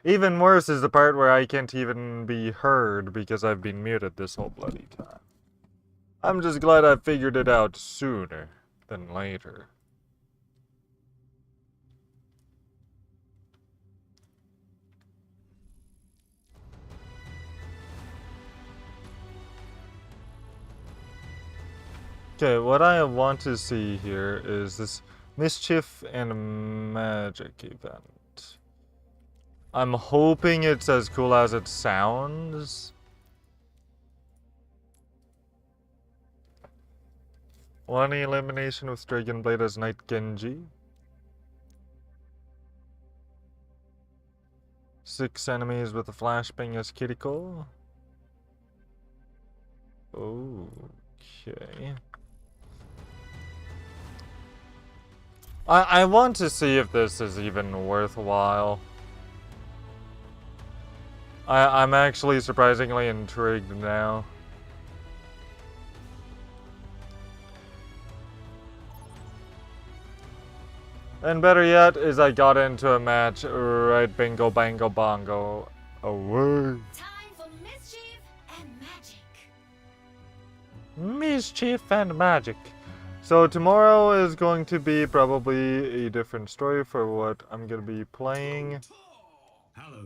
Even worse is the part where I can't even be heard because I've been muted this whole bloody time. I'm just glad I figured it out sooner than later. Okay, what I want to see here is this mischief and magic event. I'm hoping it's as cool as it sounds. One elimination with Dragonblade as Knight Genji. 6 enemies with a flashbang as Kiriko. Okay. I want to see if this is even worthwhile. I'm actually surprisingly intrigued now. And better yet is I got into a match right bingo bango bongo away. Time for mischief and magic. Mischief and magic. So tomorrow is going to be probably a different story for what I'm going to be playing.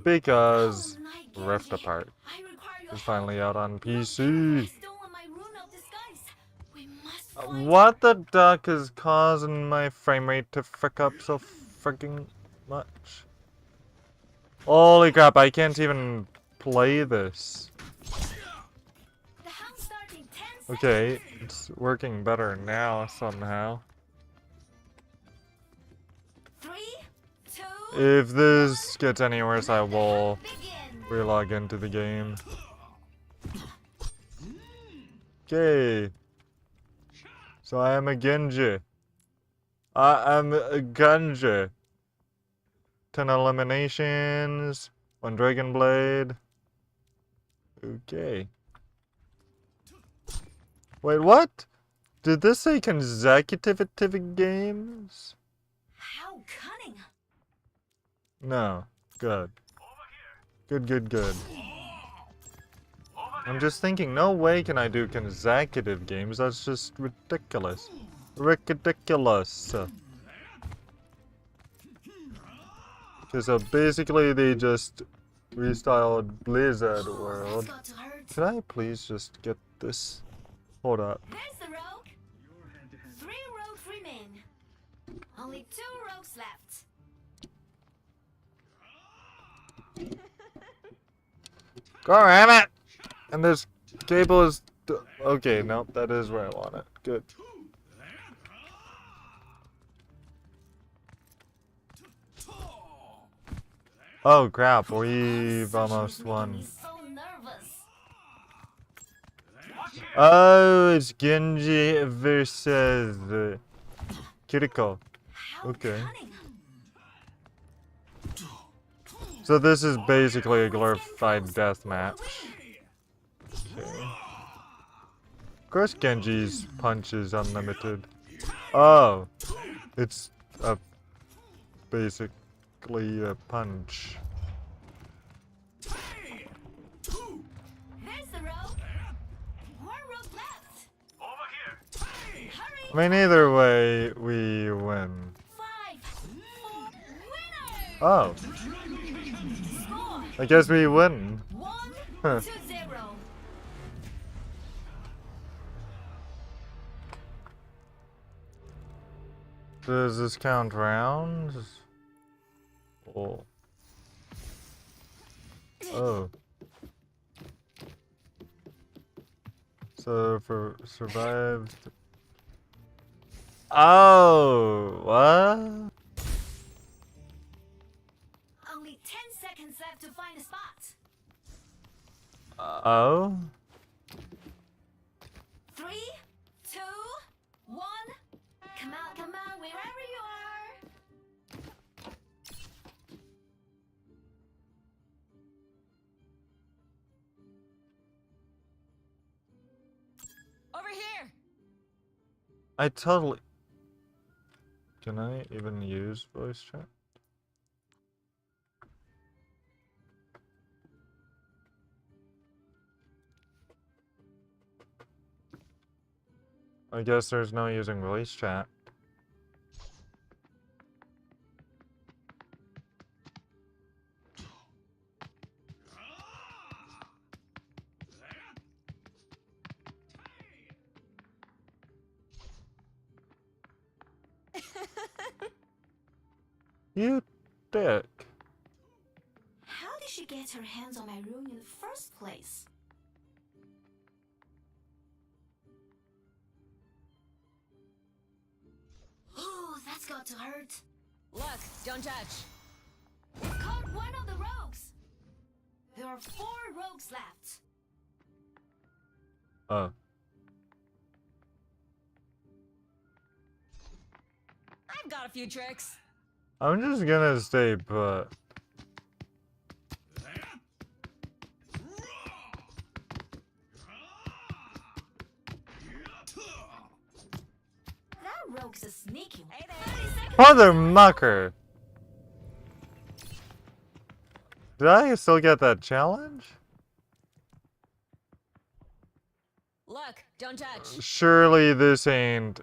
Because Rift Apart is finally out on PC. What the duck is causing my frame rate to frick up so freaking much? Holy crap, I can't even play this. Okay, it's working better now somehow. 3, 2, If this gets any worse, I will relog into the game. Okay. So I am a Genji. I am a Genji. 10 eliminations. 1 Dragon Blade. Okay. Wait, what? Did this say consecutive games? How cunning! No. Good. Good. I'm just thinking, no way can I do consecutive games. That's just ridiculous. Ridiculous. Okay, so basically they just restyled Blizzard World. Could I please just get this? Hold up. There's the rogue. 3 rogues remain. Only 2 rogues left. God damn it! And this cable is... Okay, nope, that is where I want it. Good. Oh crap, we've almost won. So nervous. Oh, it's Genji versus Kiriko. How Okay. cunning. So this is basically a glorified deathmatch. Okay. Of course Genji's punch is unlimited. Oh, it's basically a punch. There's the rogue. 1 rogue left. Over here. Hurry. I mean, either way, we win. 5, 4, winner. Oh, Score I guess we win. 1 Huh. to 0. Does this count rounds? Oh. Oh. So for survived. Oh, what? Only 10 seconds left to find a spot. Oh? 3, 2, 1. Come out, wherever you are. Over here. I totally... Can I even use voice chat? I guess there's no using voice chat. You dick. How did she get her hands on my rune in the first place? Ooh, that's got to hurt. Look, don't touch. Caught one of the rogues. There are 4 rogues left. Oh. I've got a few tricks. I'm just gonna stay put. That rogue's a sneaky one. Hey there. 30 seconds. Mother mucker! Did I still get that challenge? Look, don't touch. Surely this ain't,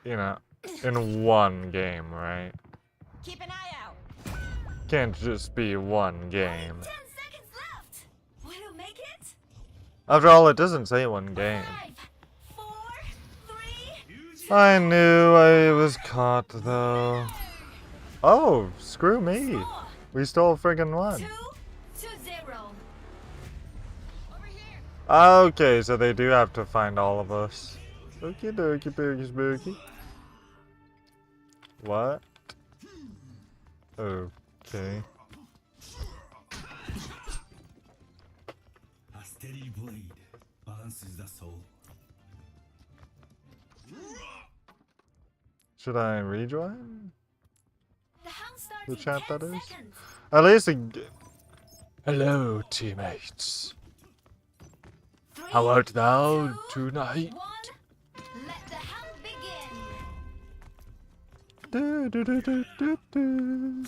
you know, in one game, right? Keep an eye out. Can't just be one game. 10 seconds left. Will you make it? After all, it doesn't say one game. 5, 4, 3. I knew I was caught, though. Oh, screw me. Score. We stole friggin' one. 2-0. Over here. Okay, so they do have to find all of us. Okie dokie, boogie spooky. What? Okay. A steady blade balances the soul. Should I rejoin? The hound starts The in chat, 10 that is? seconds. At least hello, teammates. 3, How art thou 2, tonight? 1. Let the hunt begin. Do, do, do, do, do, do.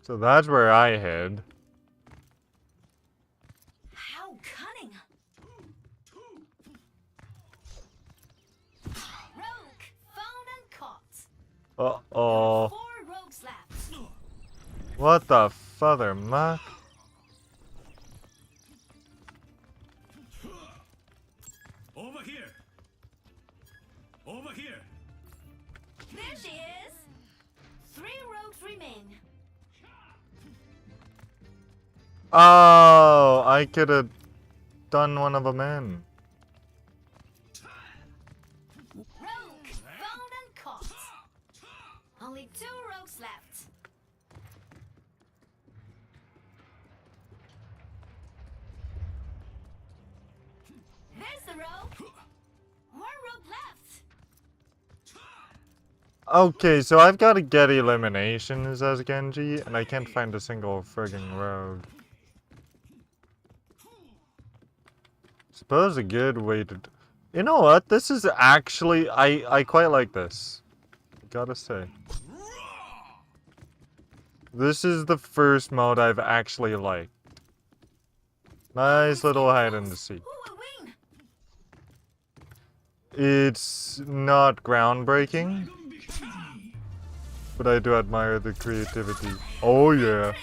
So that's where I hid. How cunning. Rogue found and caught. Uh-oh. 4 rogues left. What the father muck? Over here! Over here! There she is. 3 rogues remain. Oh, I could have done one of them in. Rogue found and caught. Only 2 rogues left. There's the rogue. 1 rogue left. Okay, so I've got to get eliminations as Genji, and I can't find a single friggin' rogue. Suppose a good way to... You know what? This is actually... I quite like this. Gotta say. This is the first mode I've actually liked. Nice little hide and seek. Who will win? It's not groundbreaking, but I do admire the creativity. Oh yeah.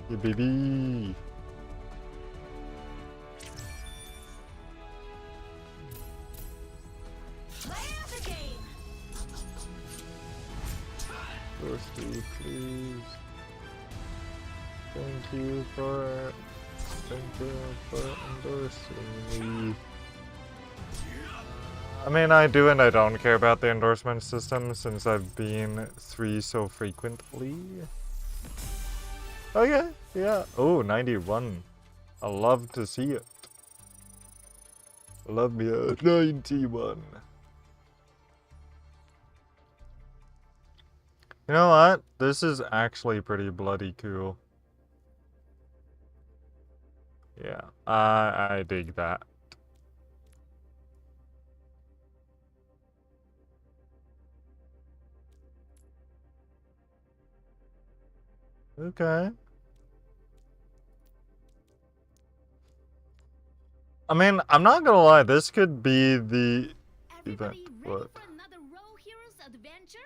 Yeah, baby. Play out the game. Thirsty, please. Thank you for endorsing me. I mean, I do and I don't care about the endorsement system since I've been 3 so frequently. Okay, yeah. Oh, 91. I love to see it. Love me a 91. You know what? This is actually pretty bloody cool. Yeah, I dig that. Okay. I mean, I'm not gonna lie, this could be the event. Everybody ready What? for another Row Heroes adventure?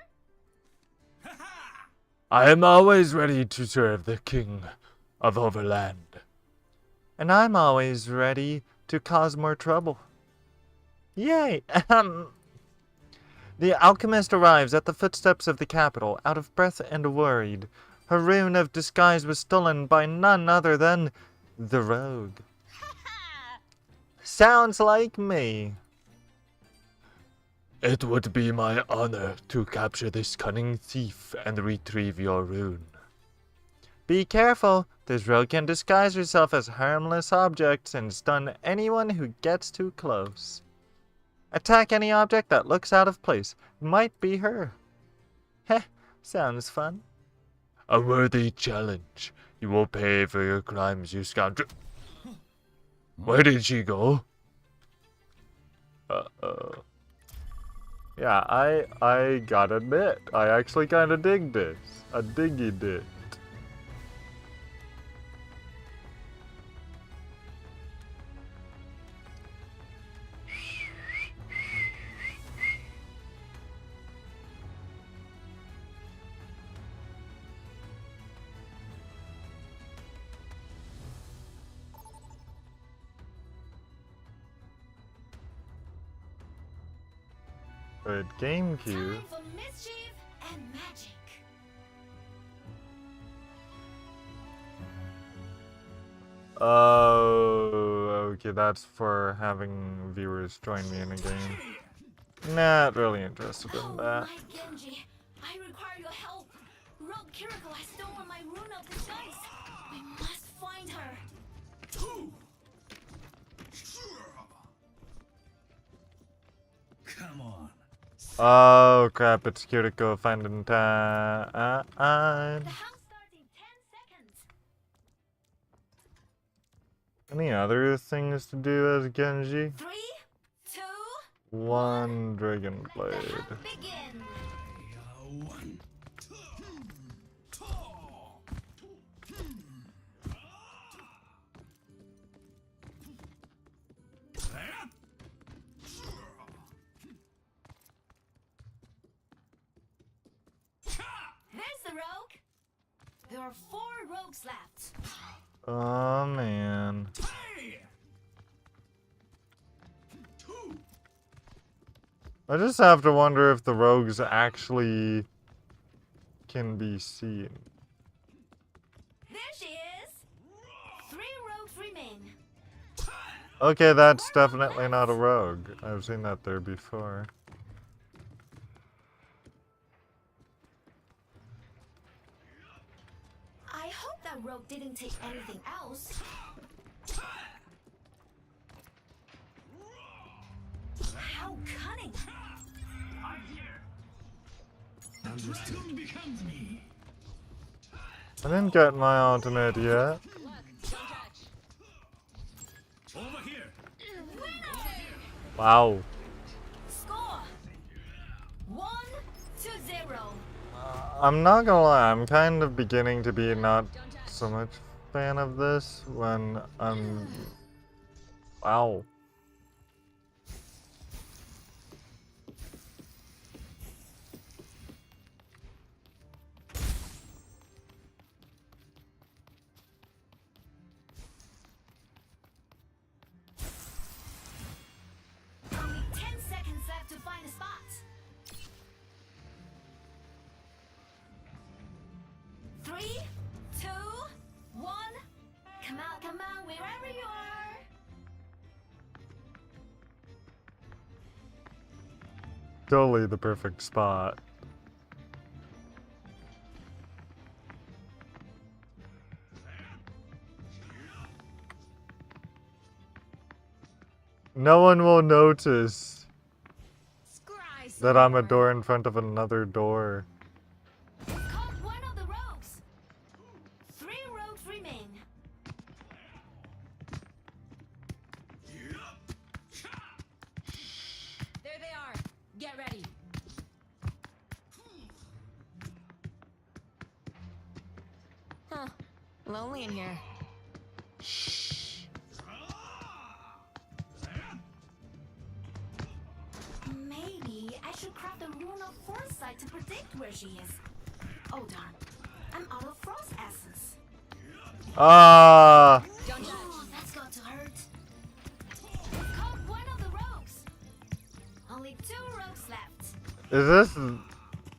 I am always ready to serve the king of Overland. And I'm always ready to cause more trouble. Yay! The alchemist arrives at the footsteps of the capital, out of breath and worried. Her rune of disguise was stolen by none other than the rogue. Sounds like me. It would be my honor to capture this cunning thief and retrieve your rune. Be careful, this rogue can disguise herself as harmless objects and stun anyone who gets too close. Attack any object that looks out of place. Might be her. Heh, sounds fun. A worthy challenge. You will pay for your crimes, you scoundrel. Where did she go? Uh-oh. Yeah, I gotta admit, I actually kinda dig this. I diggy it. Wait, GameCube. Time for mischief and magic. Oh, okay, that's for having viewers join me in a game. Not really interested in that. My Genji, I require your help. Rogue Kiriko has stolen my rune of disguise. We must find her. Come on. Oh crap, it's Kiriko finding time. The house starts in 10 seconds. Any other things to do as Genji? 3, 2, One Dragon let the Blade. hunt begin. One. There's the rogue. There are 4 rogues left. Oh man. I just have to wonder if the rogues actually can be seen. There she is. 3 rogues remain. Okay, that's definitely not a rogue. I've seen that there before. I hope that rogue didn't take anything else. How cunning! Dragon becomes me. I didn't get my ultimate yet. Look, don't touch. Over here. Wow. Score 1-0. I'm not gonna lie, I'm kind of beginning to be not so much fan of this when I'm... Wow. Only 10 seconds left to find a spot. 3, 2, 1. Come out, wherever you are. Totally the perfect spot. No one will notice Scry that I'm a somewhere. door in front of another door. Caught one of the rogues. 3 rogues remain. There they are. Get ready. Huh. Lonely in here. should craft a rune of foresight to predict where she is. Oh darn. I'm out of frost essence. Ah! Don't judge. Oh, that's got to hurt. Caught one of the rogues. Only 2 rogues left. Is this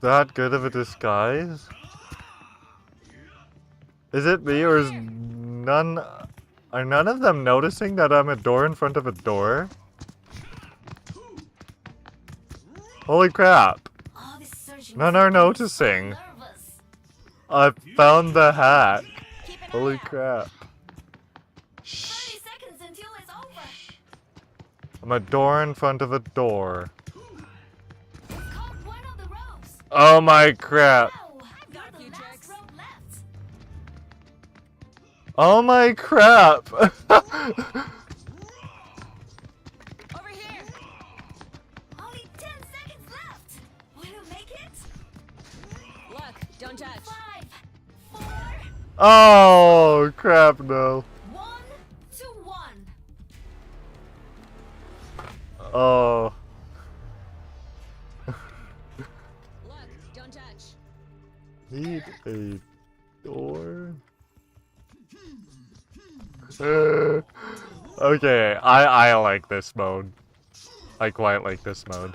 that good of a disguise? Is it me or is none... Are none of them noticing that I'm a door in front of a door? Holy crap. Oh, this searching None are is making me noticing. so nervous. I found the hack. Keep an Holy eye out. crap. 30 Shh. seconds until it's over. I'm a door in front of a door. Caught one of the rogues. Oh my crap. Wow, you're got a the few last tricks. rogue left. Oh my crap. Over here. Only 10 seconds left. Will you make it? Look, don't judge. 5, 4, Oh crap, no. 1 to 1. Oh. Look, don't judge. Need a door? Okay, I like this mode. I quite like this mode.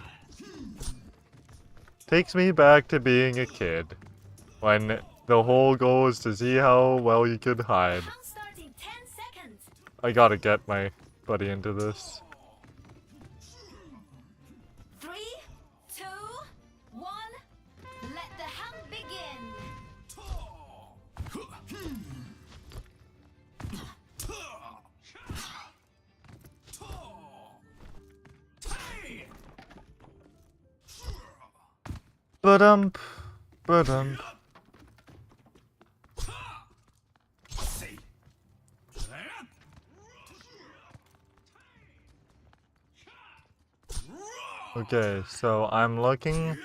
Takes me back to being a kid. When the whole goal is to see how well you could hide. Count starting 10 seconds. I gotta get my buddy into this. 3, 2, 1. Let the hunt begin. Ba-dump. Ba-dump. See. That. Okay, so I'm looking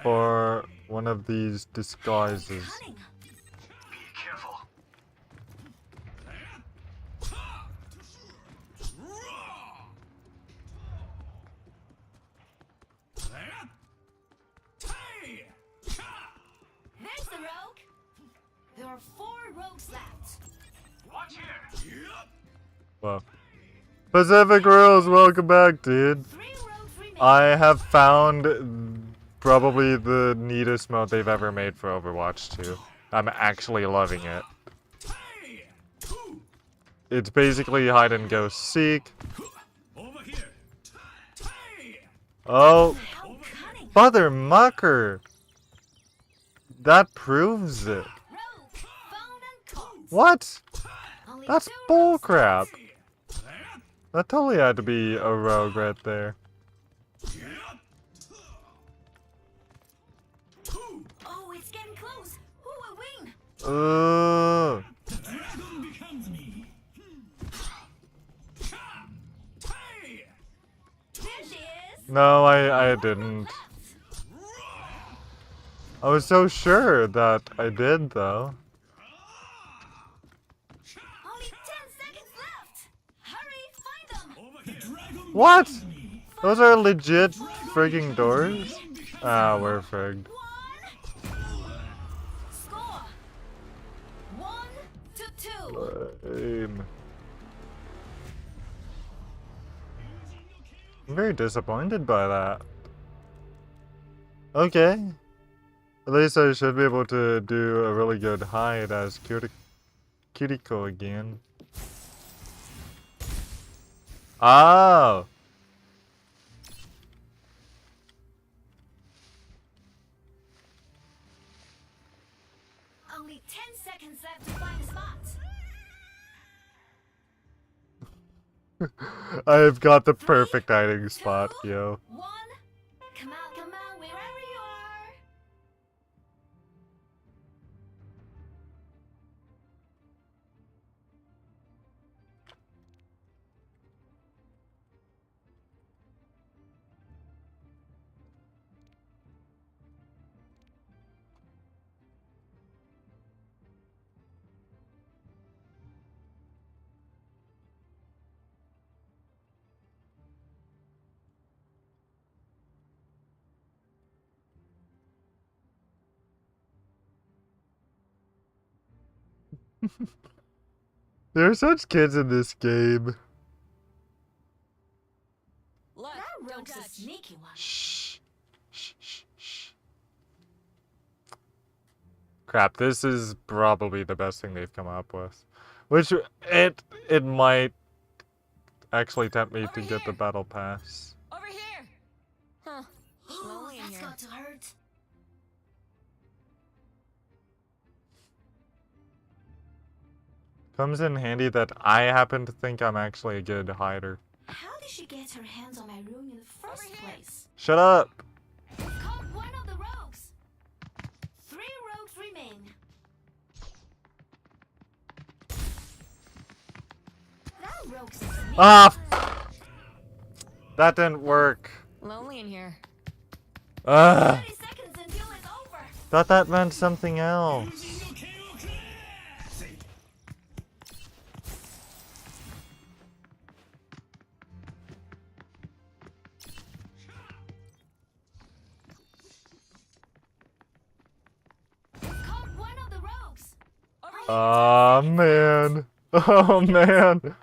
for one of these disguises. Cunning. Be careful. There's the rogue. There are 4 rogues left. Watch here. Well, Pacific Rules, welcome back, dude. 3 rogues remain. I have found probably the neatest mode they've ever made for Overwatch 2. I'm actually loving it. It's basically hide and go seek. Over here. Oh, How cunning. Mother Mucker! That proves it. Rogue found and caught. What? Only That's 2 rogues bullcrap. That totally had to be a rogue right there. Oh, it's getting close. Who will win? Dragon becomes me. There she is. No, I didn't. Left. I was so sure that I did, though. Only 10 seconds left. Hurry, find them. Over here. Dragon What? becomes me. Those are legit frigging doors? Ah, we're frigged. 1. Score. 1 to 2. Lame. I'm very disappointed by that. Okay. At least I should be able to do a really good hide as Kiriko again. Oh! Only 10 seconds left to find a spot. I've got the perfect hiding spot, yo. 1. Come out, wherever you are. There are such kids in this game. Look, That don't rogue's a touch. sneaky one. Shh. Shh, shh, shh. Crap, this is probably the best thing they've come up with. Which, it might actually tempt me to get the battle pass. Over here. Huh. Oh, Lonely in that's here. got to hurt. Comes in handy that I happen to think I'm actually a good hider. How did she get her hands on my rune in the first Over here. place? Shut up! Caught one of the rogues. 3 rogues remain. That rogue's a sneaky Ah! one. That didn't work. Lonely in here. Ah! 30 seconds until it's over. Thought that meant something else. Caught one of the rogues. Over here. Oh man. Oh man.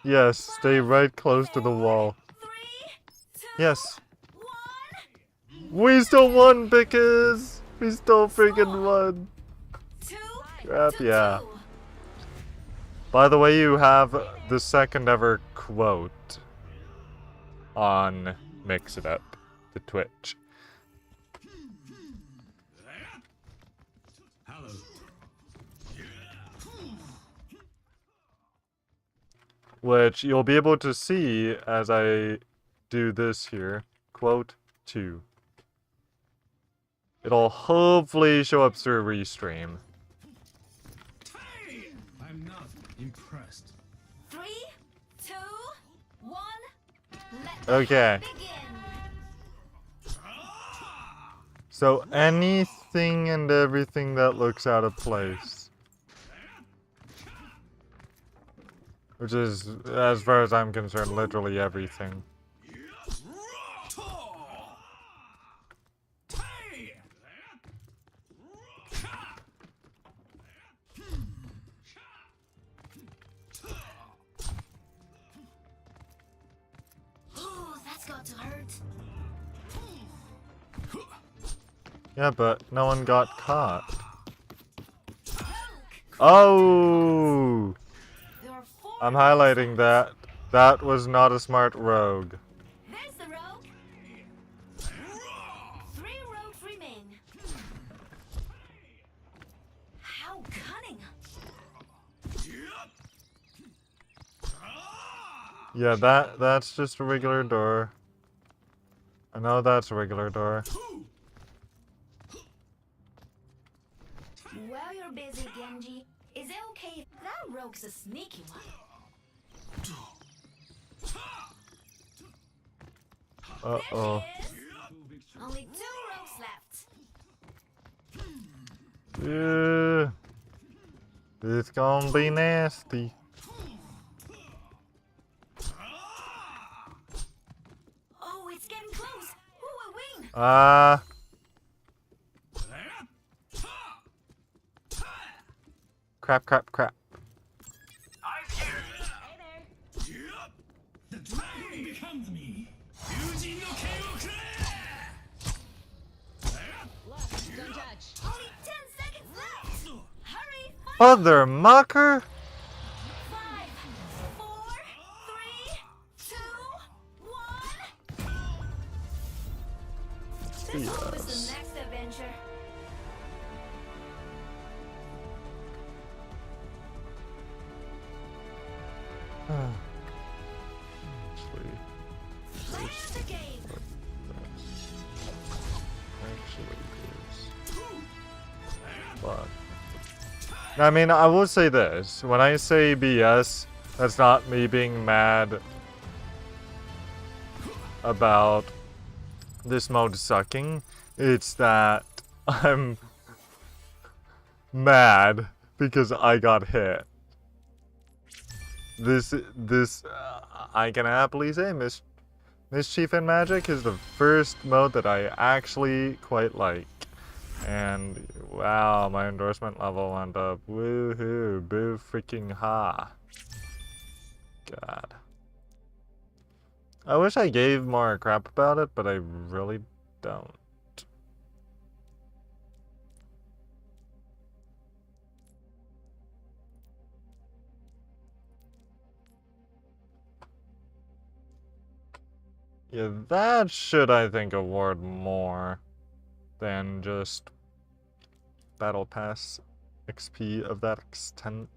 Yes, stay right close to the wall. 3, 2, Yes. 1. We still won because we still freaking won. 2, Crap, to yeah. 2. By the way, you have the second ever quote on Mix It Up, the Twitch. Hello. Which you'll be able to see as I do this here. Quote 2. It'll hopefully show up through a restream. I'm not impressed. 3, 2, 1. Let the Okay. hunt begin. So anything and everything that looks out of place. Which is, as far as I'm concerned, literally everything. Ooh, that's got to hurt. Yeah, but no one got caught. Rogue. Oh! There are 4 I'm rogues highlighting left. that. That was not a smart rogue. There's the rogue. 3 rogues remain. How cunning. Yeah, that's just a regular door. I know that's a regular door. While you're busy, Genji, is it okay if that rogue's a sneaky one? Uh-oh. There she is. Only 2 rogues left. Yeah. It's gonna be nasty. Oh, it's getting close. Ooh, a wing. Ah. Crap, crap, crap. I'm here. Hey there. The dragon becomes me. Look, don't touch. Only 10 seconds left. Hurry, fight. Mother mucker! 5, 4, 3, 2, 1. There's always Yes. the next adventure. Actually, Play the game. is. But I mean, I will say this. When I say BS, that's not me being mad about this mode sucking. It's that I'm mad because I got hit. This, I can happily say Mischief and Magic is the first mode that I actually quite like. And Wow, my endorsement level went up. Woohoo, boo freaking ha. God. I wish I gave more crap about it, but I really don't. Yeah, that should, I think, award more than just Battle Pass XP of that extent.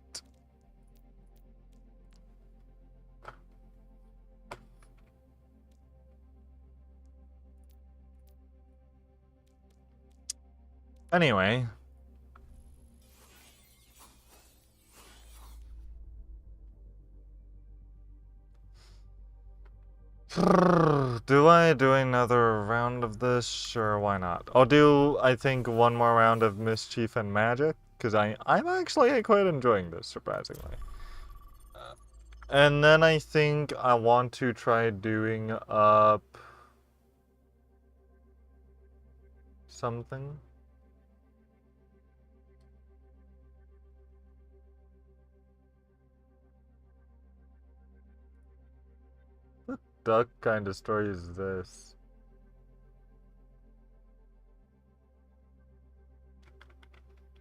Anyway. Do I do another round of this? Sure, why not? I'll do, I think, one more round of Mischief and Magic, because I'm actually quite enjoying this, surprisingly. And then I think I want to try doing up something. What duck kind of story is this?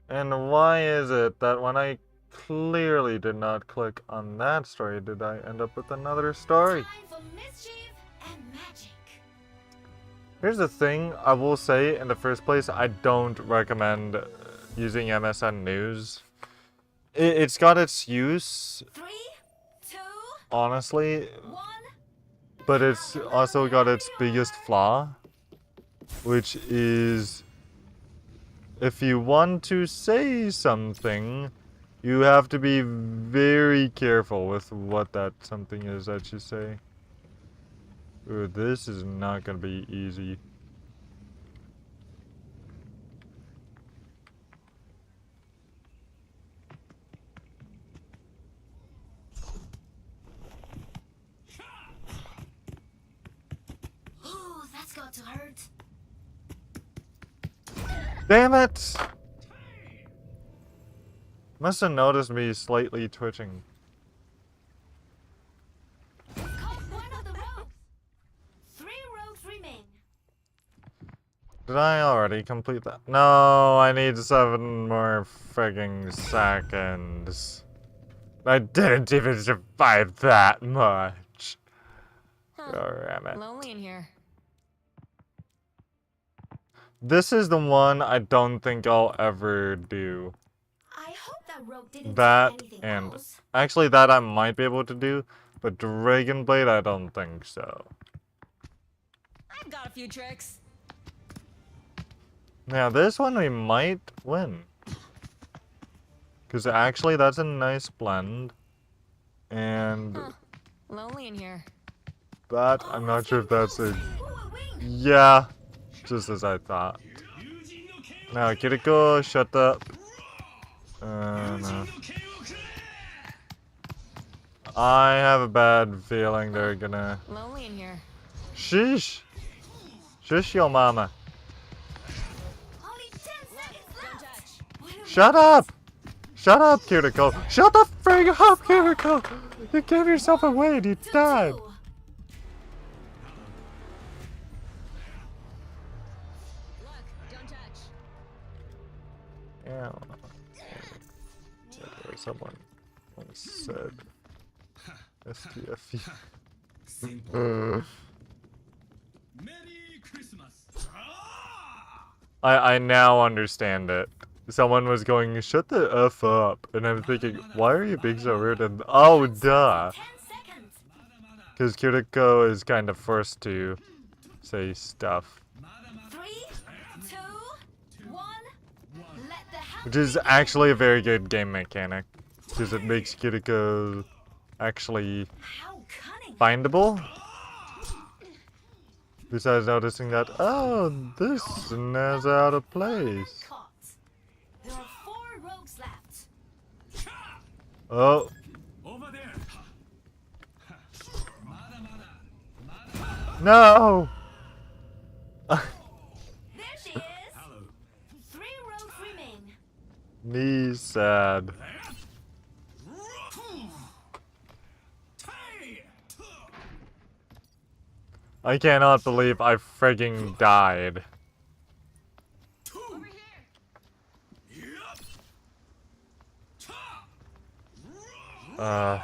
And why is it that when I clearly did not click on that story, did I end up with another story? Time for mischief and magic. Here's the thing, I will say, in the first place, I don't recommend using MSN News. It's got its use, 3, 2, honestly, 1. but it's also got its biggest flaw, which is if you want to say something, you have to be very careful with what that something is that you say. Ooh, this is not gonna be easy. Ooh, that's got to hurt. Damn it! Must have noticed me slightly twitching. Caught one of the rogues. 3 rogues remain. Did I already complete that? No, I need 7 more frigging seconds. I didn't even survive that much. Huh. Damn it. Lonely in here. This is the one I don't think I'll ever do. I hope that rogue didn't That do anything and else. actually that I might be able to do, but Dragon Blade I don't think so. I've got a few tricks. Now this one we might win. Because actually that's a nice blend. And Huh. Lonely in here. that, I'm not sure if that's a... Ooh, a wing. Yeah, just as I thought. Now Kiriko, shut up. No. I have a bad feeling they're gonna... Lonely in here. Sheesh! Shush your mama. Only 10 seconds Don't left. touch. What do Shut up! Shut up, Kiriko! Shut the frig up, Kiriko! You gave yourself away and you we died! do? Look, don't touch. Yeah. Someone once said STFE. Simple. Merry Christmas. I now understand it. Someone was going, shut the F up. And I'm thinking, why are you being so rude? And oh, duh. 10 seconds. Because Kiriko is kind of forced to say stuff. 3, 2, 1. Let the house Which is actually a very good game mechanic. Because it makes Kiriko actually How cunning. findable. Besides noticing that, oh, this is out of place. Caught. There are 4 rogues left. Oh, Over there. no! There she is. Hello. 3 rogues remain. Me sad. I cannot believe I frigging died. Over here.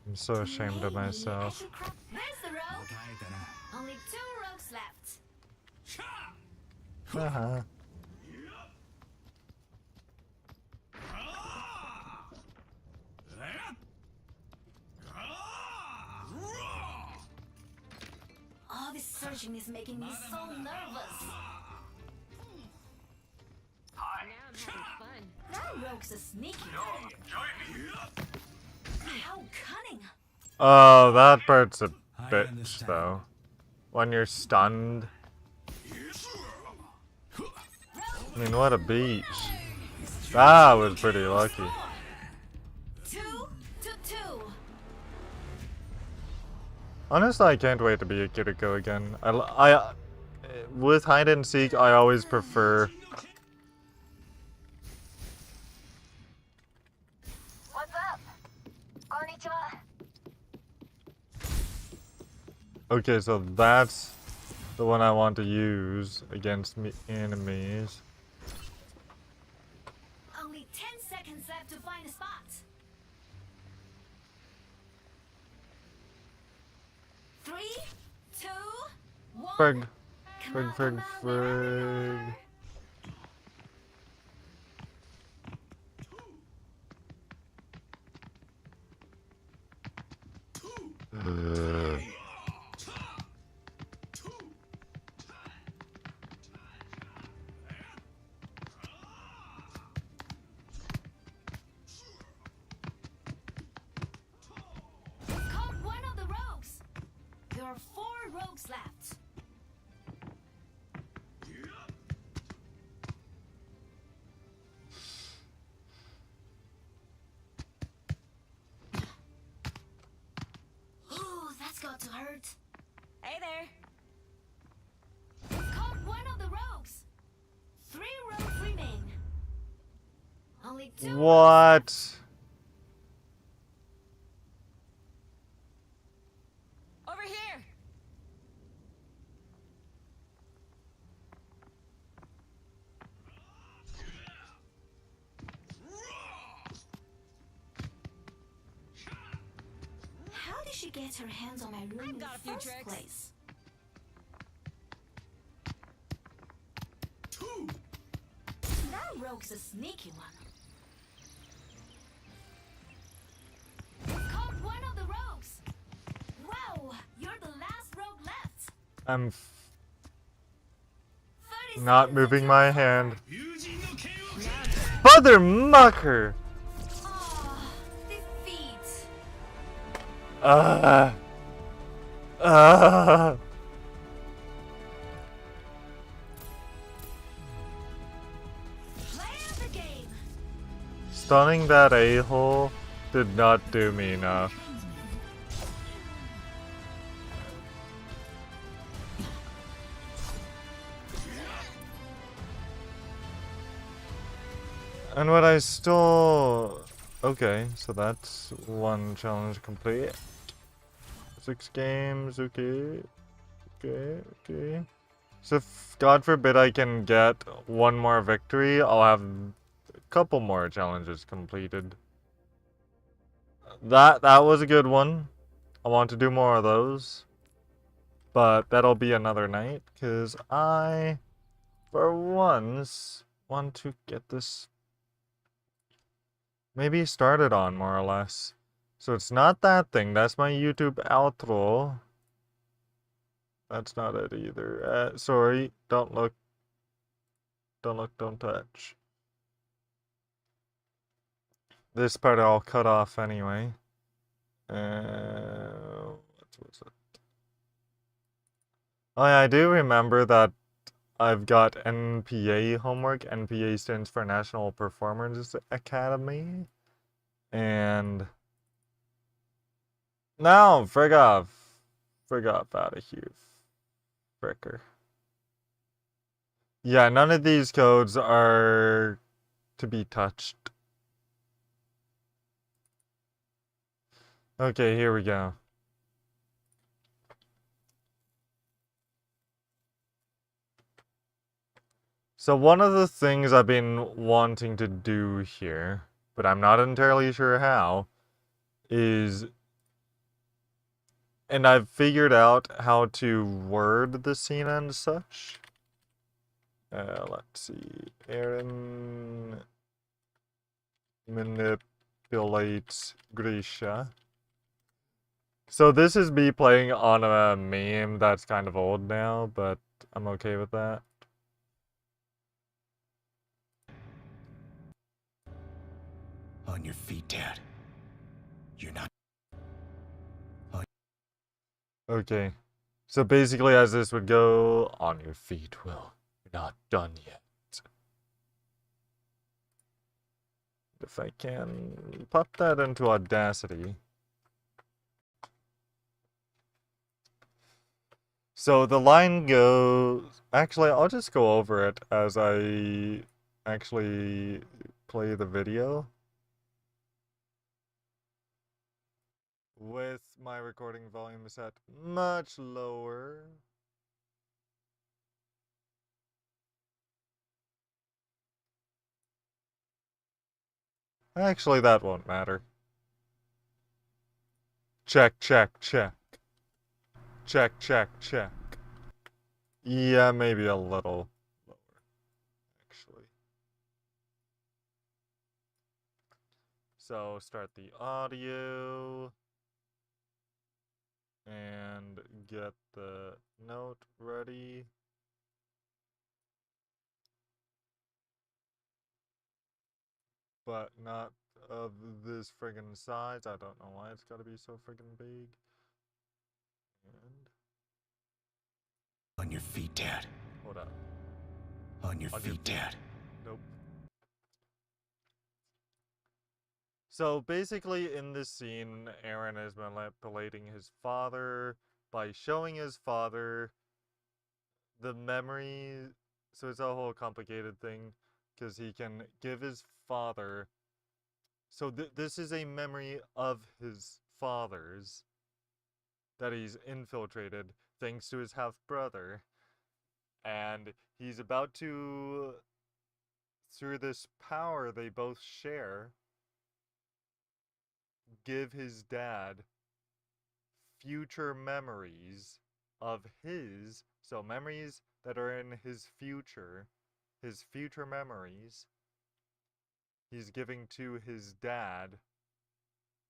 I'm so ashamed of Maybe I myself. should craft. There's the rogue. 耐えたな Only 2 rogues left. Uh-huh. All this searching is making me so nervous. Now I'm having fun. That rogue's a sneaky one. How cunning. Oh, that bird's a bitch, though. When you're stunned. I mean, what a beach. That was pretty lucky. 2 to 2. Honestly, I can't wait to be a Kiriko again. With hide and seek, I always prefer. What's up? Konnichiwa. Okay, so that's the one I want to use against me enemies. Only 10 seconds left to find a spot. Three, two, one. Frig, Come frig, on, frig, come on, frig. Caught one of the rogues. There are 4 rogues left. Ooh, that's got to hurt. Hey there. Caught one of the rogues. 3 rogues remain. Only 2. What? Over here. How did she get her hands on my room in the got a few first tricks. place? That rogue's a sneaky one. Caught one of the rogues. Wow, you're the last rogue left. I'm 30 not seconds moving until my it's over. hand. 友人の剣を Mother mucker! Ah, defeat. Uh, uh. Play of the game. Stunning that a-hole did not do me enough. And what I still... Okay, so that's one challenge complete. 6 games, okay. Okay. So if, God forbid I can get one more victory, I'll have a couple more challenges completed. That was a good one. I want to do more of those. But that'll be another night, because I, for once, want to get this maybe started on, more or less. So it's not that thing, that's my YouTube outro. That's not it either. Sorry, don't look. Don't look, don't touch. This part I'll cut off anyway. What was it? Oh yeah, I do remember that I've got NPA homework. NPA stands for National Performance Academy. And... No, frig off. Frig off out of here. Fricker. Yeah, none of these codes are to be touched. Okay, here we go. So one of the things I've been wanting to do here, but I'm not entirely sure how, is... And I've figured out how to word the scene and such. Let's see. Aaron manipulates Grisha. So this is me playing on a meme that's kind of old now, but I'm okay with that. On your feet, Dad. You're not. Okay. So basically as this would go, on your feet, Will. You're not done yet. If I can pop that into Audacity. So the line goes... Actually, I'll just go over it as I actually play the video. With my recording volume set much lower. Actually, that won't matter. Check, check, check. Check, check, check. Yeah, maybe a little lower, actually. So, start the audio. And get the note ready. But not of this friggin' size. I don't know why it's gotta be so friggin' big. And... On your feet, Dad. Hold up. On your feet, Dad. Nope. So basically in this scene, Aaron is manipulating his father by showing his father the memory. So it's a whole complicated thing because he can give his father... So this is a memory of his father's that he's infiltrated thanks to his half-brother. And he's about to, through this power they both share, give his dad future memories of his, so memories that are in his future memories, he's giving to his dad.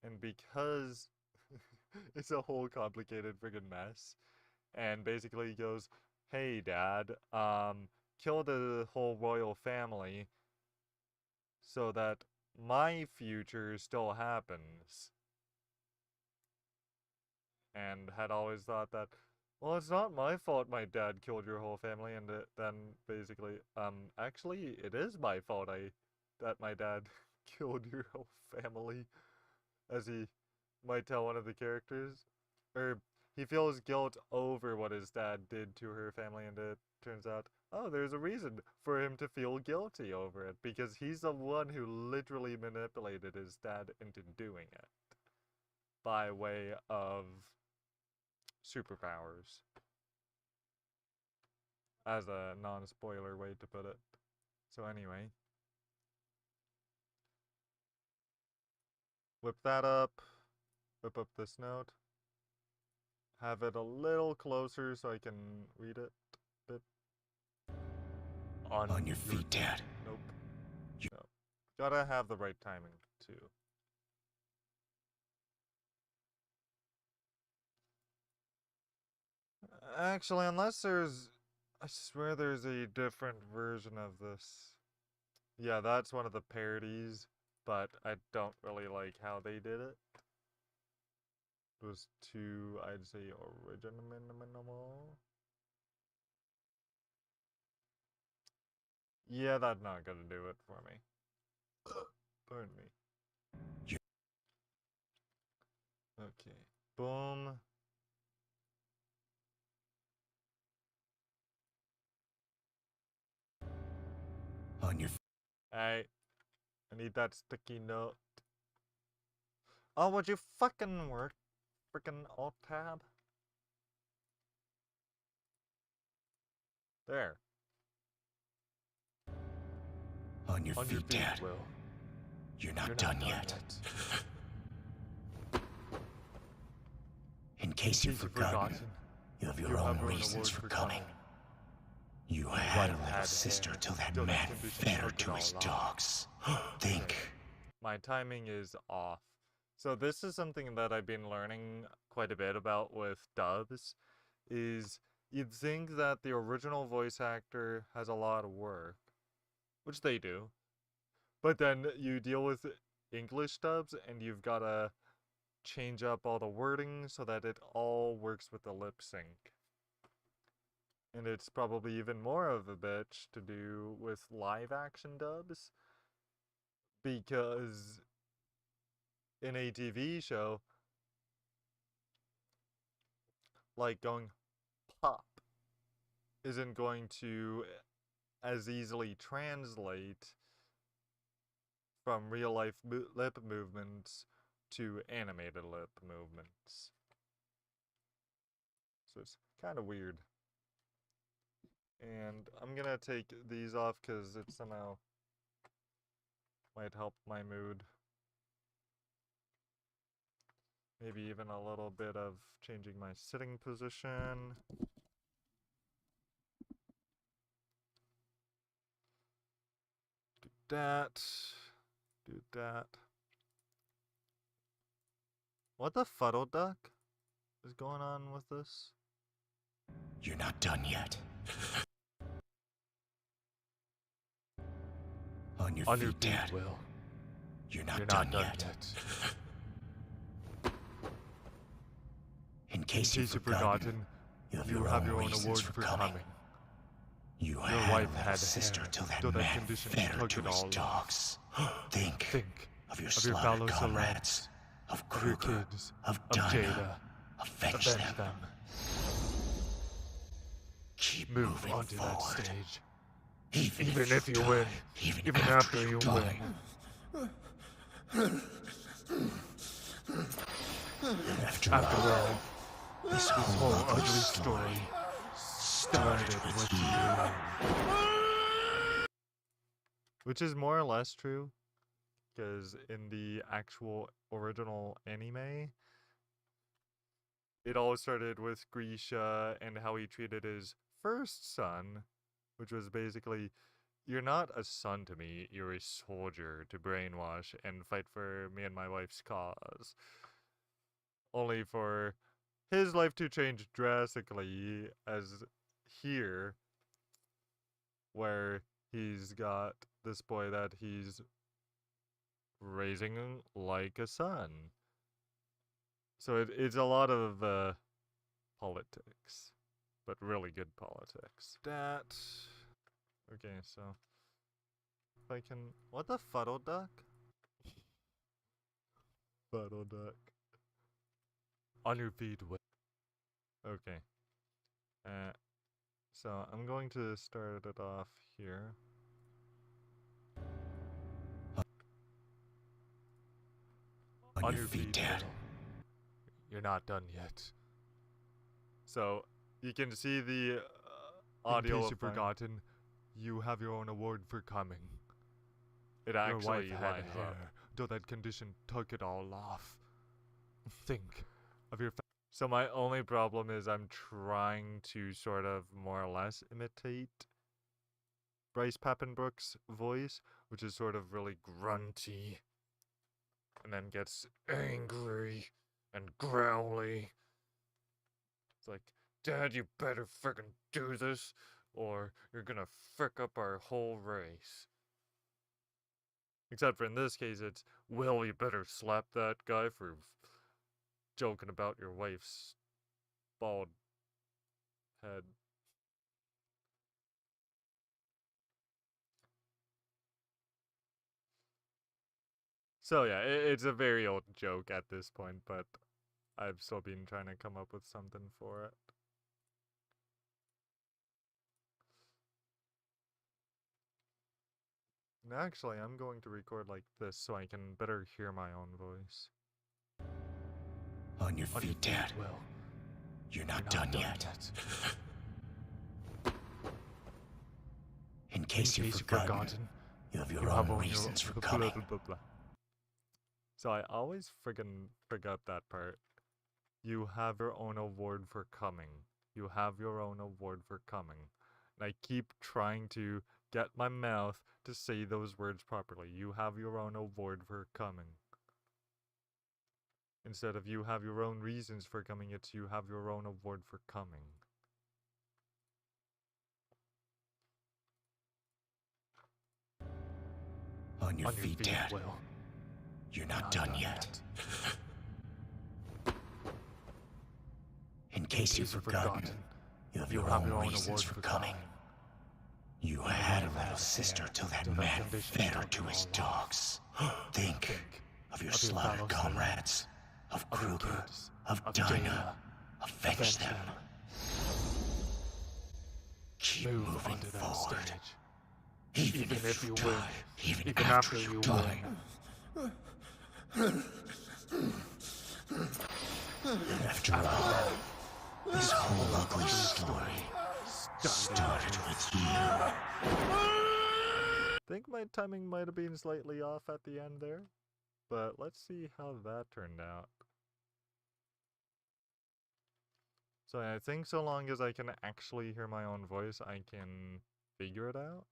And because it's a whole complicated friggin' mess, and basically he goes, hey dad, kill the whole royal family so that my future still happens. And had always thought that, well, it's not my fault my dad killed your whole family, and then basically, actually, it is my fault that my dad killed your whole family, as he might tell one of the characters. Or, he feels guilt over what his dad did to her family, and it turns out, oh, there's a reason for him to feel guilty over it, because he's the one who literally manipulated his dad into doing it. By way of superpowers. As a non-spoiler way to put it. So anyway. Whip that up. Whip up this note. Have it a little closer so I can read it a bit. On your feet, Dad. Nope. No. Gotta have the right timing, too. Actually, unless there's... I swear there's a different version of this. Yeah, that's one of the parodies, but I don't really like how they did it. It was too, I'd say, original. Yeah, that's not gonna do it for me. Pardon me. Okay. Boom. On your... Hey. I need that sticky note. Oh, would you fucking work? Freaking alt tab? There. On your On your feet, feet, Dad. Will. You're not You're done not yet. yet. In case you've forgotten, you have your own reasons for coming. You had a little sister till that man fed her to his dogs. Think. My timing is off. So this is something that I've been learning quite a bit about with dubs, is you'd think that the original voice actor has a lot of work, which they do, but then you deal with English dubs and you've gotta change up all the wording so that it all works with the lip sync. And it's probably even more of a bitch to do with live action dubs, because in a TV show, like going pop isn't going to as easily translate from real life lip movements to animated lip movements. So it's kind of weird. And I'm gonna take these off because it somehow might help my mood. Maybe even a little bit of changing my sitting position. Do that. Do that. What the fuddle duck is going on with this? You're not done yet. On your feet, Dad. Will. You're not done yet. In case you've forgotten, you have your own reasons for coming. You had a little sister till that man fed her to his dogs. Think of your slaughtered comrades, of Kruger, of Dinah. Avenge them. Keep moving onto forward. that stage. Even if you win. Even after you die. After all, this whole ugly story started with you. Which is more or less true, because in the actual original anime, it all started with Grisha and how he treated his first son, which was basically, you're not a son to me, you're a soldier to brainwash and fight for me and my wife's cause. Only for his life to change drastically, as here, where he's got this boy that he's raising like a son. So it's a lot of politics, but really good politics. That. Okay, so if I can. What the fuddle duck? Fuddle duck. On your feet, Will. Okay. So I'm going to start it off here. On your feet, Dad. Will. You're not done yet. So you can see the audio. In case you've forgotten, you have your own award for coming. It actually Your wife had had hair, though that condition took it all off. Think of your. So my only problem is I'm trying to sort of more or less imitate Bryce Papenbrook's voice, which is sort of really grunty, and then gets angry and growly. It's like, Dad, you better frickin' do this, or you're gonna frick up our whole race. Except for in this case, it's, Will, you better slap that guy for joking about your wife's bald head. So yeah, it's a very old joke at this point, but I've still been trying to come up with something for it. Actually, I'm going to record like this so I can better hear my own voice. On your feet, Dad. Will. You're not done yet. In case you've forgotten, you have your own reasons for coming. Blah, blah, blah. So I always friggin' forgot that part. You have your own award for coming. You have your own award for coming. And I keep trying to get my mouth to say those words properly. You have your own award for coming. Instead of you have your own reasons for coming, it's you have your own award for coming. On your feet, Dad. Will. You're not done yet. In case you've forgotten, you have your own reasons for coming. You had a little sister till that man fed her to his dogs. Think of your slaughtered comrades, of Kruger, of Dinah. Avenge them. Keep moving forward. Even if you win, even after you win. After all, this whole ugly story started with you. Think my timing might have been slightly off at the end there, but let's see how that turned out. So I think so long as I can actually hear my own voice, I can figure it out.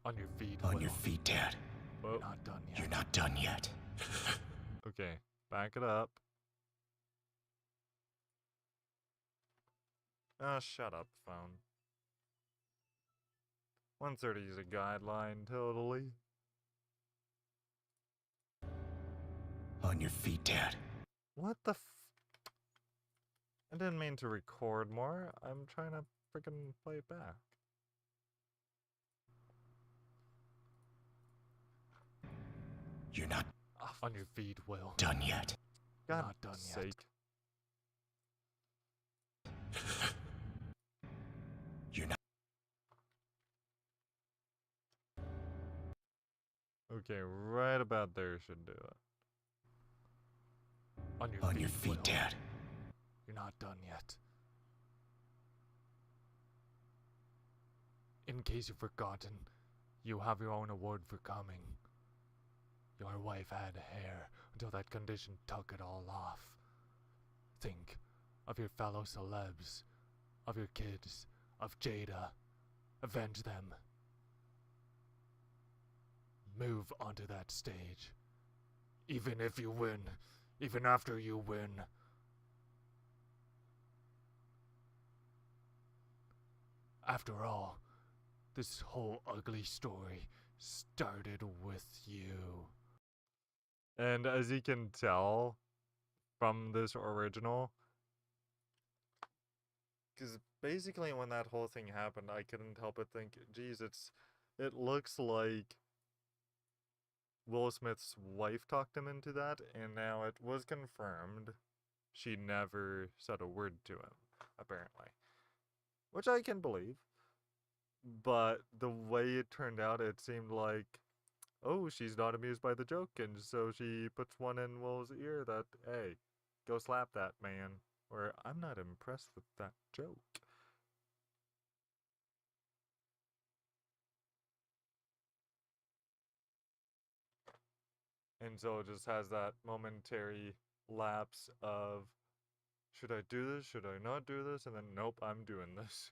On your feet. On your feet, Dad. Whoa. Not done yet. You're not done yet. Okay, back it up. Ah, shut up, phone. 130 is a guideline, totally. On your feet, Dad. What the I didn't mean to record more. I'm trying to freaking play it back. You're not On your feet, Will. done yet. God Not done yet. sake. You're not. Okay, right about there should do it. On your feet, Will. Dad. You're not done yet. In case you've forgotten, you have your own award for coming. Your wife had hair until that condition took it all off. Think of your fellow celebs, of your kids, of Jada. Avenge them. Move onto that stage. Even if you win, even after you win. After all, this whole ugly story started with you. And as you can tell from this original, because basically when that whole thing happened, I couldn't help but think, geez, it looks like Will Smith's wife talked him into that, and now it was confirmed she never said a word to him, apparently. Which I can believe. But the way it turned out, it seemed like, oh, she's not amused by the joke, and so she puts one in Will's ear that, hey, go slap that man, or I'm not impressed with that joke. And so it just has that momentary lapse of, should I do this? Should I not do this? And then, nope, I'm doing this.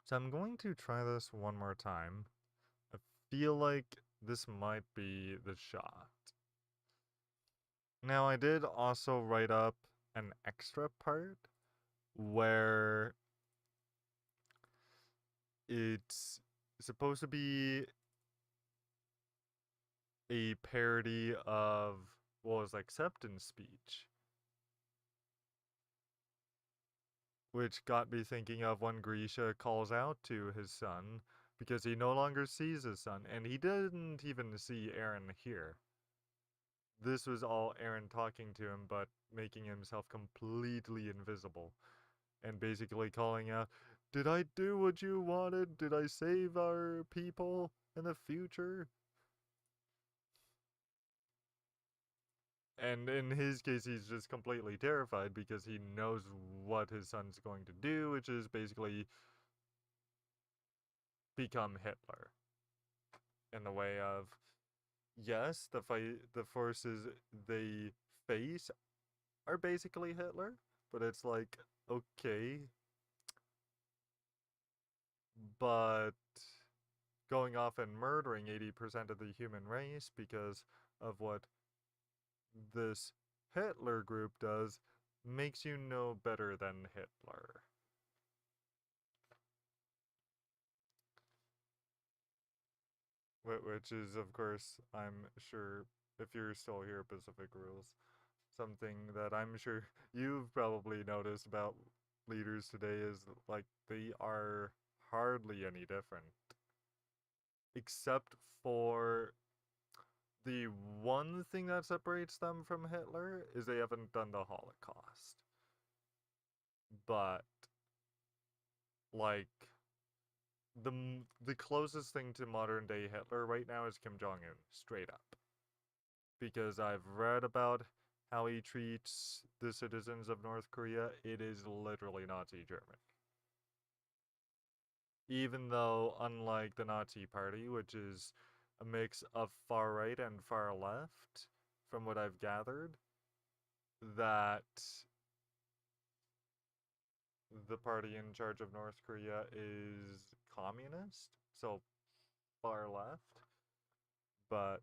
So I'm going to try this one more time. I feel like this might be the shot. Now, I did also write up an extra part where it's supposed to be a parody of Will's acceptance speech. Which got me thinking of when Grisha calls out to his son because he no longer sees his son, and he didn't even see Aaron here. This was all Aaron talking to him, but making himself completely invisible. and basically calling out, "Did I do what you wanted? Did I save our people in the future?" And in his case, he's just completely terrified because he knows what his son's going to do, which is basically become Hitler. In the way of, yes, the forces they face are basically Hitler, but it's like, okay, but going off and murdering 80% of the human race because of what this Hitler group does makes you no better than Hitler. Which is, of course, I'm sure, if you're still here, Pacific Rules, something that I'm sure you've probably noticed about leaders today is, like, they are hardly any different. Except for the one thing that separates them from Hitler is they haven't done the Holocaust. But, like, the closest thing to modern day Hitler right now is Kim Jong-un, straight up. Because I've read about how he treats the citizens of North Korea. It is literally Nazi Germany. Even though, unlike the Nazi Party, which is a mix of far right and far left, from what I've gathered, that the party in charge of North Korea is communist, so far left. But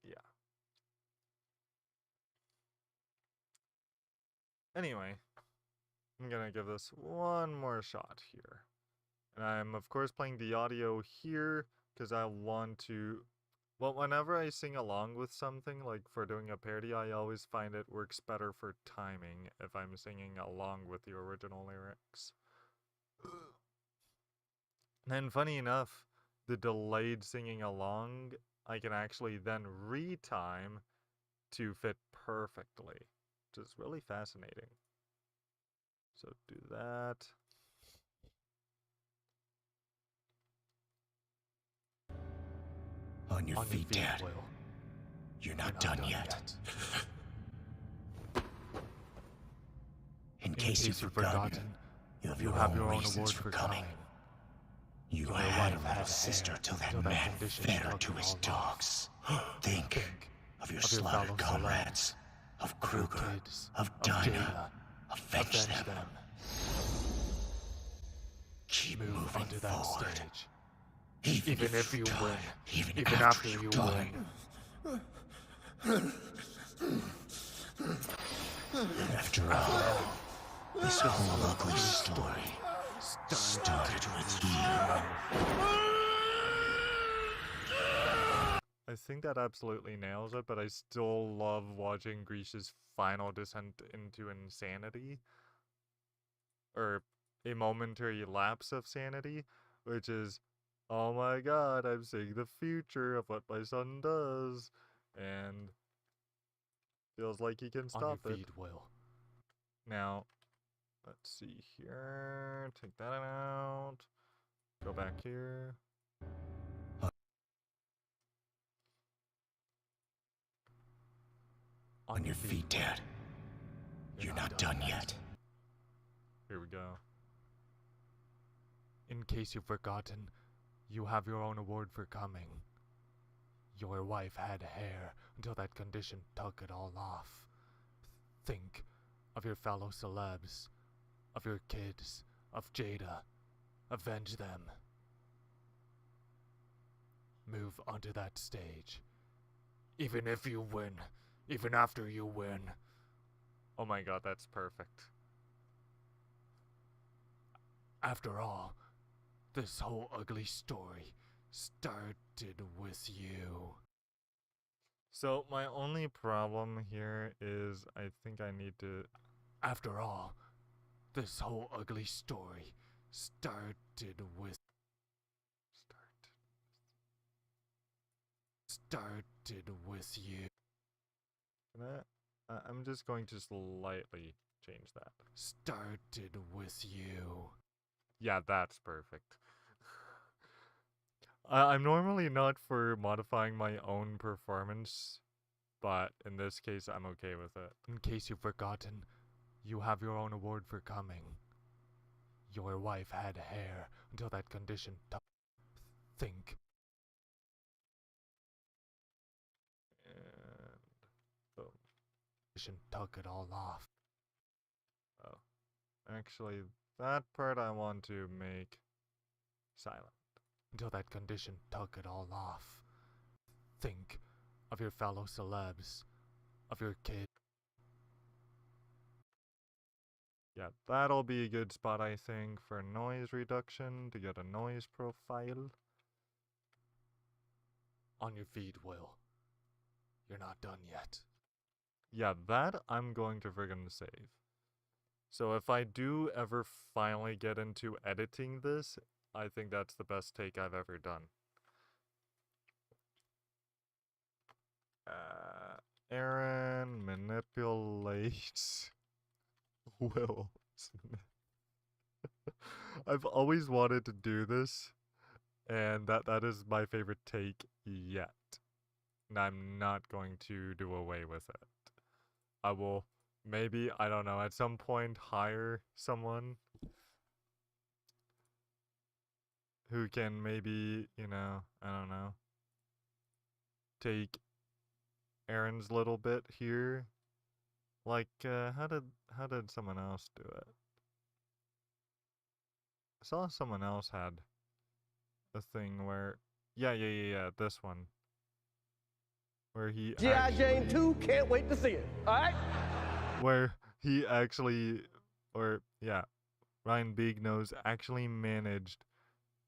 yeah. Anyway, I'm gonna give this one more shot here. And I'm, of course, playing the audio here because I want to... Well, whenever I sing along with something, like for doing a parody, I always find it works better for timing if I'm singing along with the original lyrics. And funny enough, the delayed singing along, I can actually then retime to fit perfectly, which is really fascinating. So do that. On your feet, Dad. Will. You're not done yet. In case you've forgotten, you have your own reasons for coming. You had a little sister till that man fed her to his dogs. Think of your slaughtered comrades, of Kruger, of Dinah. Avenge them. Keep moving to that forward. stage. Even if you win. Even after you win. And after all, this whole ugly story started with you. I think that absolutely nails it, but I still love watching Grisha's final descent into insanity. Or a momentary lapse of sanity, which is, oh my god, I'm seeing the future of what my son does, and feels like he can stop On your it. feet, Will. Now, let's see here, take that out, go back here. On your feet, Dad. You're not done yet. Here we go. In case you've forgotten, you have your own award for coming. Your wife had hair until that condition took it all off. Think of your fellow celebs, of your kids, of Jada. Avenge them. Move onto that stage. Even if you win, even after you win. Oh my god, that's perfect. After all, this whole ugly story started with you. So my only problem here is I think I need to... After all, this whole ugly story started with you. I'm just going to slightly change that. Started with you. Yeah, that's perfect. I'm normally not for modifying my own performance, but in this case, I'm okay with it. In case you've forgotten, you have your own award for coming. Your wife had hair until that condition think. And boom. Took it all off. Oh, actually, that part I want to make silent. Until that condition took it all off. Think of your fellow celebs, of your kid. Yeah, that'll be a good spot, I think, for noise reduction to get a noise profile. On your feet, Will. You're not done yet. Yeah, that I'm going to friggin' save. So if I do ever finally get into editing this, I think that's the best take I've ever done. Aaron manipulates Will Smith. I've always wanted to do this, and that is my favorite take yet. And I'm not going to do away with it. I will maybe, I don't know, at some point hire someone who can maybe, you know, I don't know, take Aaron's little bit here. Like, how did someone else do it? I saw someone else had a thing where, yeah, this one. Where he G.I. Jane 2, can't wait to see it. Alright? Where he actually, or yeah, Ryan Big-Nose actually managed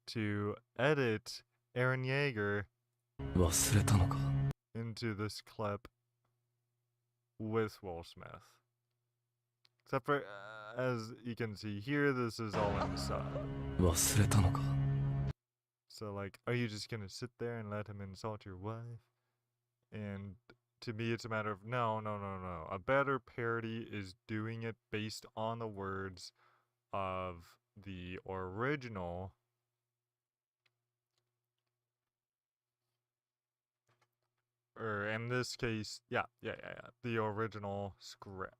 to edit Aaron Yeager into this clip with Will Smith. Except for, as you can see here, this is all inside. So like, are you just gonna sit there and let him insult your wife? And to me, it's a matter of no. A better parody is doing it based on the words of the original. Or in this case, yeah, the original script.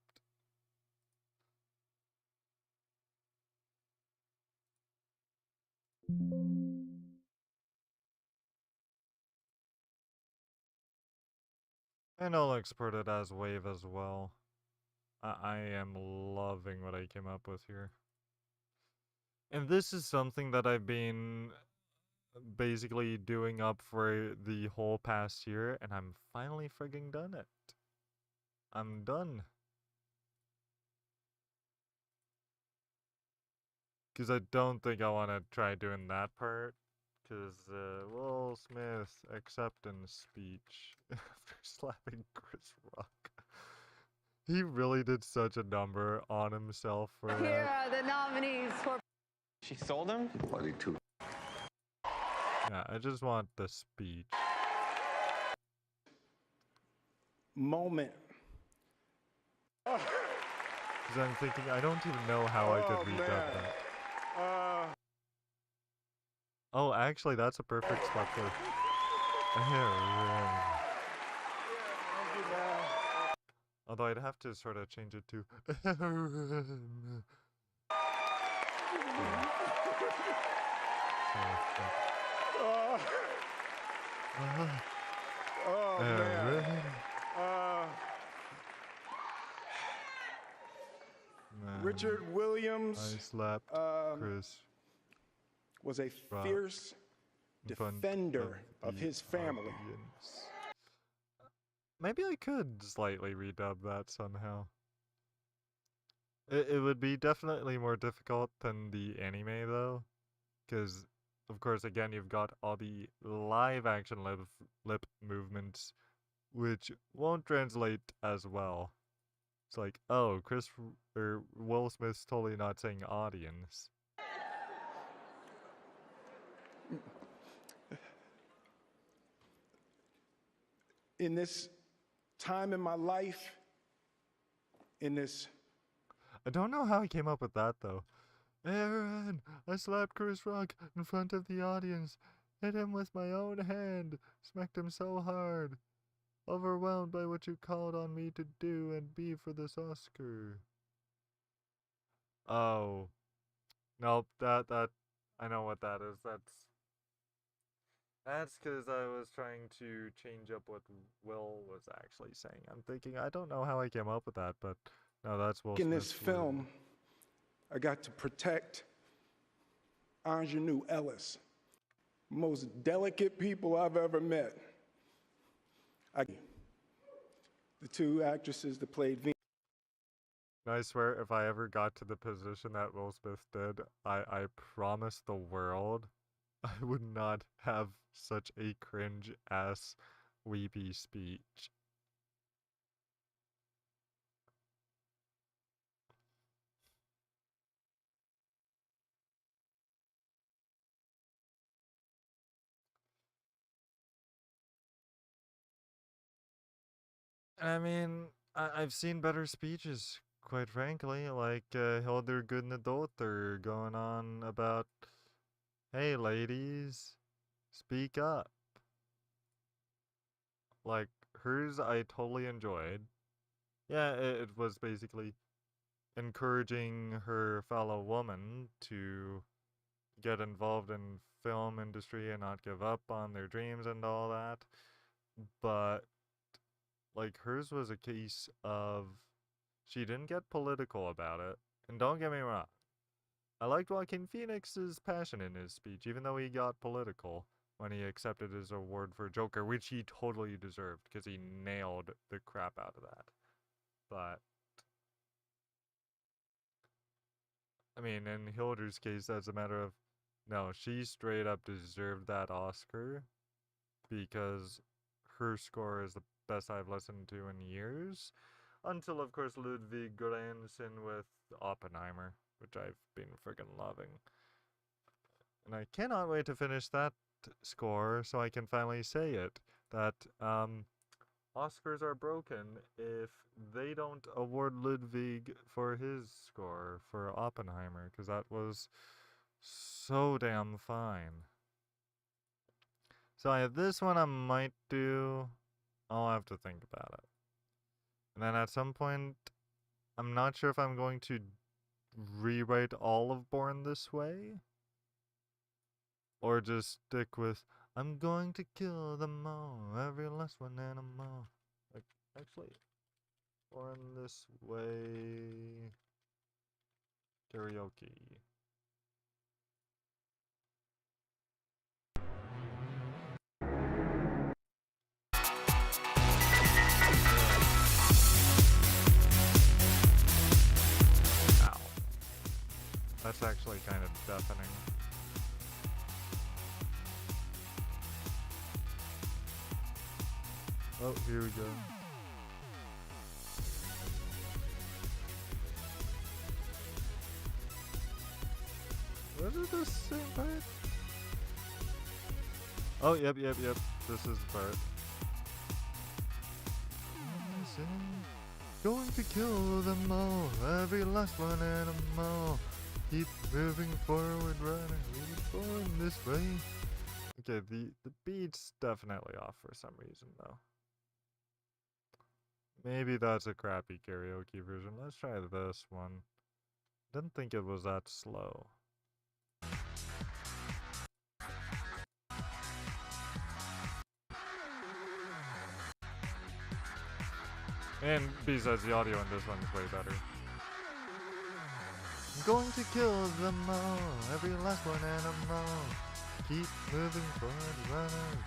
And I'll export it as wave as well. I am loving what I came up with here. And this is something that I've been basically doing up for the whole past year, and I'm finally frigging done it. I'm done. Because I don't think I want to try doing that part. Because Will Smith acceptance speech after slapping Chris Rock. He really did such a number on himself for that. Here are the nominees for... She sold him? 22. Yeah, I just want the speech. Moment. Because I'm thinking, I don't even know how I could redub that. Oh, actually, that's a perfect spot for Aaron. Although I'd have to sort of change it to Aaron. Aaron. Richard Williams I slapped Chris was a Rock fierce in front defender of the his family. audience. Maybe I could slightly redub that somehow. It would be definitely more difficult than the anime though, because of course again you've got all the live action lip movements, which won't translate as well. It's like, oh, Will Smith's totally not saying audience. In this time in my life, in this I don't know how he came up with that, though. Aaron, I slapped Chris Rock in front of the audience. Hit him with my own hand. Smacked him so hard. Overwhelmed by what you called on me to do and be for this Oscar. Oh. Nope, that, I know what that is. That's because I was trying to change up what Will was actually saying. I'm thinking, I don't know how I came up with that, but no, that's Will In this Smith's film, word. I got to protect Ingenue Ellis, most delicate people I've ever met. The two actresses that played Venus. I swear, if I ever got to the position that Will Smith did, I promise the world I would not have such a cringe-ass weepy speech. I mean, I've seen better speeches, quite frankly, like Hildur Gudnadottir going on about, hey ladies, speak up. Like, hers I totally enjoyed. Yeah, it was basically encouraging her fellow woman to get involved in film industry and not give up on their dreams and all that. But like hers was a case of she didn't get political about it. And don't get me wrong, I liked Joaquin Phoenix's passion in his speech, even though he got political when he accepted his award for Joker, which he totally deserved because he nailed the crap out of that. But I mean, in Hilder's case, that's a matter of no, she straight up deserved that Oscar because her score is the best I've listened to in years. Until, of course, Ludwig Göransson with Oppenheimer, which I've been freaking loving. And I cannot wait to finish that score so I can finally say it. That, Oscars are broken if they don't award Ludwig for his score for Oppenheimer, because that was so damn fine. So I have this one I might do. I'll have to think about it. And then at some point, I'm not sure if I'm going to rewrite all of Born This Way, or just stick with I'm going to kill them all, every last one and them all. Like, actually, Born This Way karaoke. Ow. That's actually kind of deafening. Oh, here we go. Was it the same part? Oh, yep. This is the part. Going to kill them all, every last one and them all. Keep moving forward, running, born this way. Okay, the beat's definitely off for some reason, though. Maybe that's a crappy karaoke version. Let's try this one. Didn't think it was that slow. And besides, the audio in this one is way better. I'm going to kill them all, every last one and them all. Keep moving forward, running.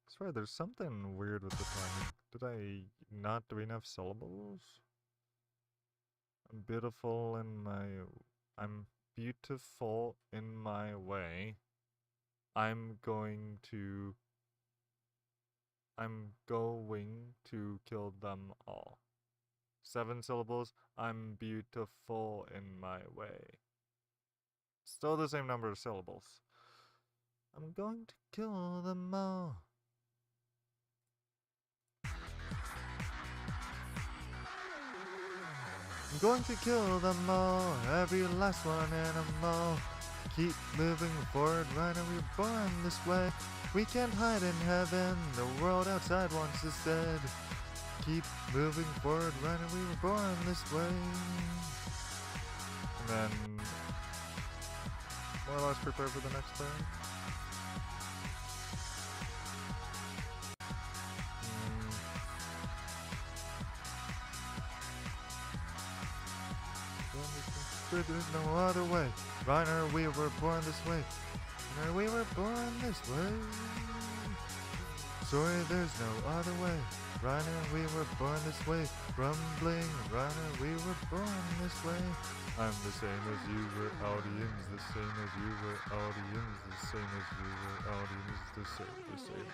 I swear, there's something weird with the timing. Did I not do enough syllables? I'm beautiful in my way. I'm going to kill them all. 7 syllables. I'm beautiful in my way. Still the same number of syllables. I'm going to kill them all. I'm going to kill them all, every last one animal. Keep moving forward, Rhino, we were born this way. We can't hide in heaven, the world outside wants us dead. Keep moving forward, Rhino, we were born this way. And then, more or less prepare for the next turn. There's no other way. Reiner, we were born this way. Reiner, we were born this way. Sorry, there's no other way. Reiner, we were born this way. Rumbling, Reiner, we were born this way. I'm the same as you were, audience. The same as you were, audience. The same as you were, audience. The same.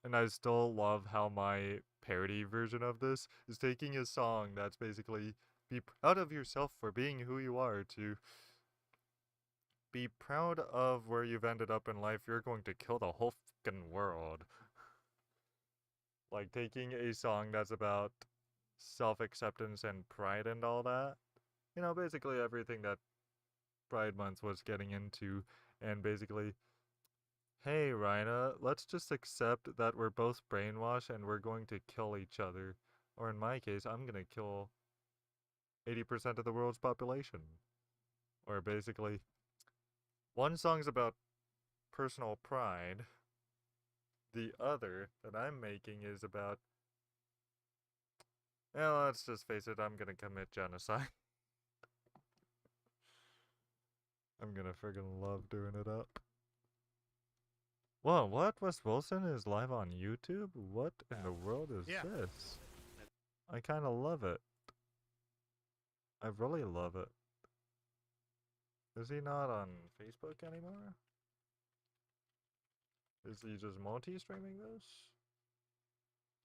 And I still love how my parody version of this is taking a song that's basically be proud of yourself for being who you are, to be proud of where you've ended up in life. You're going to kill the whole fucking world. Like, taking a song that's about self-acceptance and pride and all that. You know, basically everything that Pride Month was getting into. And basically, hey, Rhina, let's just accept that we're both brainwashed and we're going to kill each other. Or in my case, I'm going to kill 80% of the world's population. Or basically, one song's about personal pride. The other that I'm making is about, well, let's just face it, I'm gonna commit genocide. I'm gonna friggin' love doing it up. Whoa, what? Wes Wilson is live on YouTube? What in the world is this? I kinda love it. I really love it. Is he not on Facebook anymore? Is he just multi-streaming this?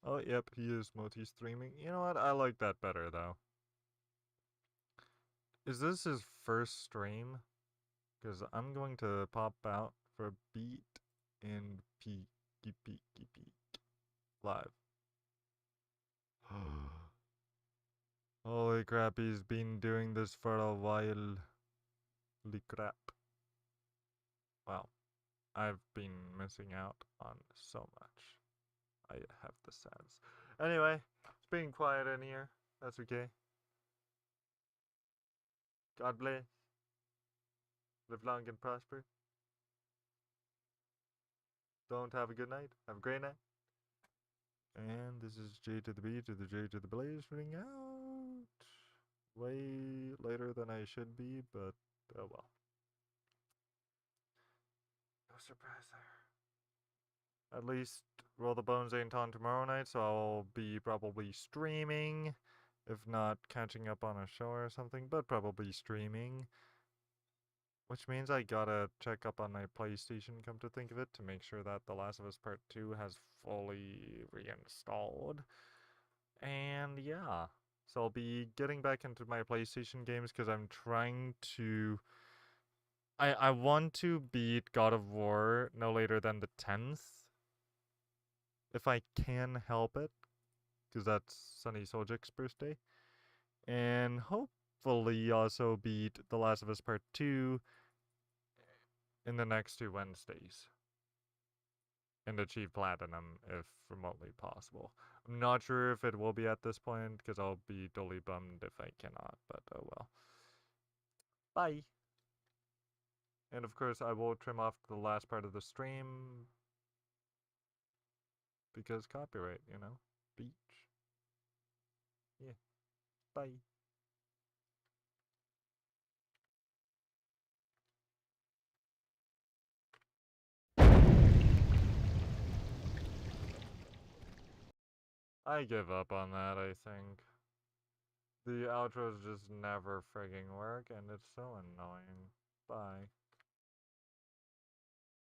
Oh, yep, he is multi-streaming. You know what? I like that better, though. Is this his first stream? Because I'm going to pop out for a beat and peek live. Holy crap, he's been doing this for a while. Holy crap. Wow, I've been missing out on so much. I have the sense. Anyway, it's being quiet in here. That's okay. God bless. Live long and prosper. Don't have a good night. Have a great night. And this is J to the B to the J to the Blaze running out. Way later than I should be, but oh well. No surprise there. At least Roll the Bones ain't on tomorrow night, so I'll be probably streaming. If not catching up on a show or something, but probably streaming. Which means I gotta check up on my PlayStation, come to think of it, to make sure that The Last of Us Part 2 has fully reinstalled. And yeah. So I'll be getting back into my PlayStation games because I'm trying to... I want to beat God of War no later than the 10th. If I can help it. Because that's Sunny Soljic's birthday. And hopefully also beat The Last of Us Part 2 in the next 2 Wednesdays. And achieve Platinum if remotely possible. I'm not sure if it will be at this point, because I'll be totally bummed if I cannot, but oh well. Bye! And of course, I will trim off the last part of the stream, because copyright, you know? Beach. Yeah. Bye. I give up on that, I think. The outros just never frigging work, and it's so annoying. Bye.